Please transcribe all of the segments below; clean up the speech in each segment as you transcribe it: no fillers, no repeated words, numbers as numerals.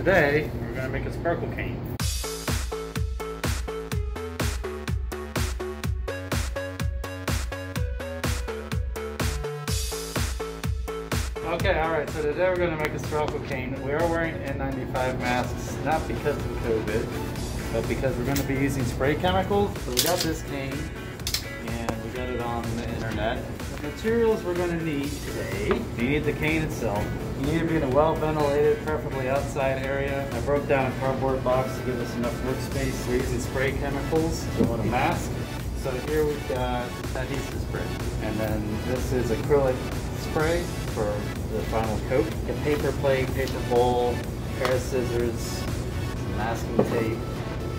today we're going to make a sparkle cane. Okay, alright, so today we're going to make a sparkle cane. We are wearing N95 masks, not because of COVID, but because we're going to be using spray chemicals. So we got this cane, and we got it on the internet. The materials we're going to need today, you need the cane itself. You need to be in a well-ventilated, preferably outside area. I broke down a cardboard box to give us enough workspace. We're using spray chemicals. We want a mask. So here we've got adhesive spray. And then this is acrylic spray for the final coat. A paper plate, paper bowl, a pair of scissors, some masking tape,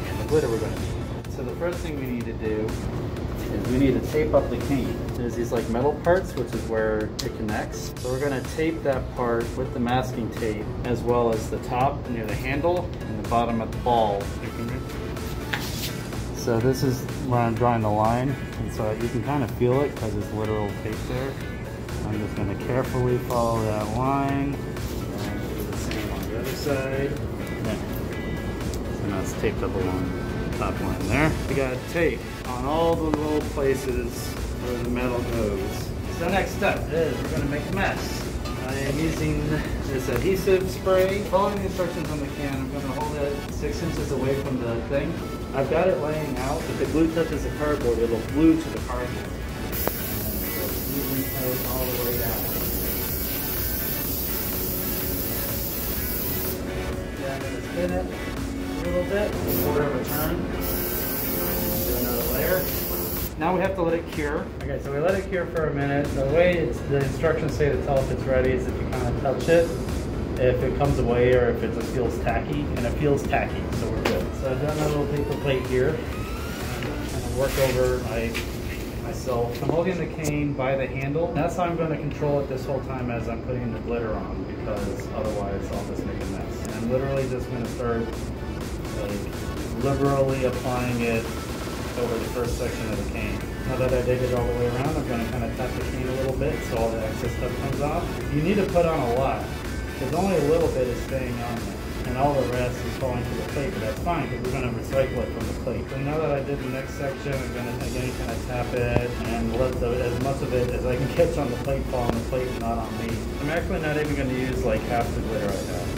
and the glitter we're going to need. So the first thing we need to do is we need to tape up the cane. There's these like metal parts, which is where it connects. So we're going to tape that part with the masking tape, as well as the top near the handle and the bottom of the ball. So this is where I'm drawing the line, and so you can kind of feel it because there's literal tape there. I'm just going to carefully follow that line, and do the same on the other side. So now it's taped up along the top line there. We got tape on all the little places where the metal goes. So the next step is we're going to make a mess. I am using this adhesive spray. Following the instructions on the can, I'm going to hold it 6 inches away from the thing. I've got it laying out. If the glue touches the cardboard, it'll glue to the cardboard. And so it's all the way down. Yeah, I'm going to spin it a little bit, a quarter of a turn. Do another layer. Now we have to let it cure. Okay, so we let it cure for a minute. The way the instructions say to tell if it's ready is if you kind of touch it, if it comes away or if it just feels tacky, and it feels tacky, so we're good. So I've done a little paper plate here. I'm going to work over myself. I'm holding the cane by the handle. That's how I'm going to control it this whole time as I'm putting the glitter on, because otherwise I'll just make a mess. And I'm literally just going to start like liberally applying it over the first section of the cane. Now that I did it all the way around, I'm going to kind of tap the cane a little bit so all the excess stuff comes off. You need to put on a lot, because only a little bit is staying on there, and all the rest is falling to the plate, but that's fine because we're going to recycle it from the plate. So now that I did the next section, I'm going to again kind of tap it and let as much of it as I can catch on the plate fall on the plate, not on me. I'm actually not even going to use like half the glitter I have.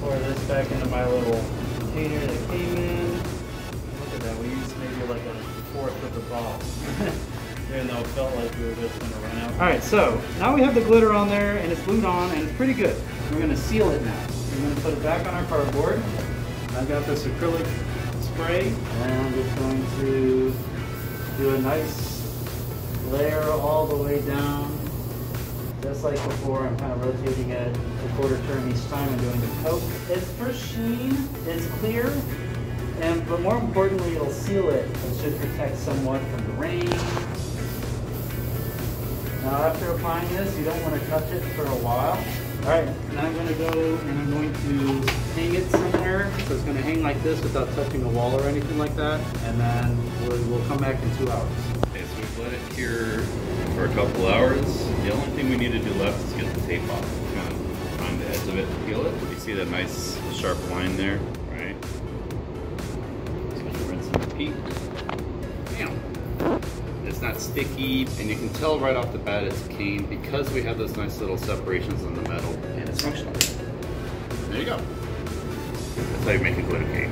Pour this back into my little container that came in. Look at that, we used maybe like a fourth of the ball. Even though it felt like we were just going to run out. Alright, so now we have the glitter on there and it's glued on and it's pretty good. We're going to seal it now. We're going to put it back on our cardboard. I've got this acrylic spray and I'm just going to do a nice layer all the way down. Just like before, I'm kind of rotating it a quarter turn each time I'm doing the coat. It's for sheen, it's clear, but more importantly, it'll seal it. It should protect somewhat from the rain. Now after applying this, you don't want to touch it for a while. Alright, now I'm going to go and I'm going to hang it somewhere. So it's going to hang like this without touching the wall or anything like that. And then we'll come back in 2 hours. Okay, so we've let it cure for a couple hours. The only thing we need to do left is get the tape off. Kind of find the edge of it and peel it. You see that nice sharp line there, right? Just going to rinse and repeat. Bam! It's not sticky, and you can tell right off the bat it's cane because we have those nice little separations on the metal, and it's functional. There you go. That's how you make a glitter cane.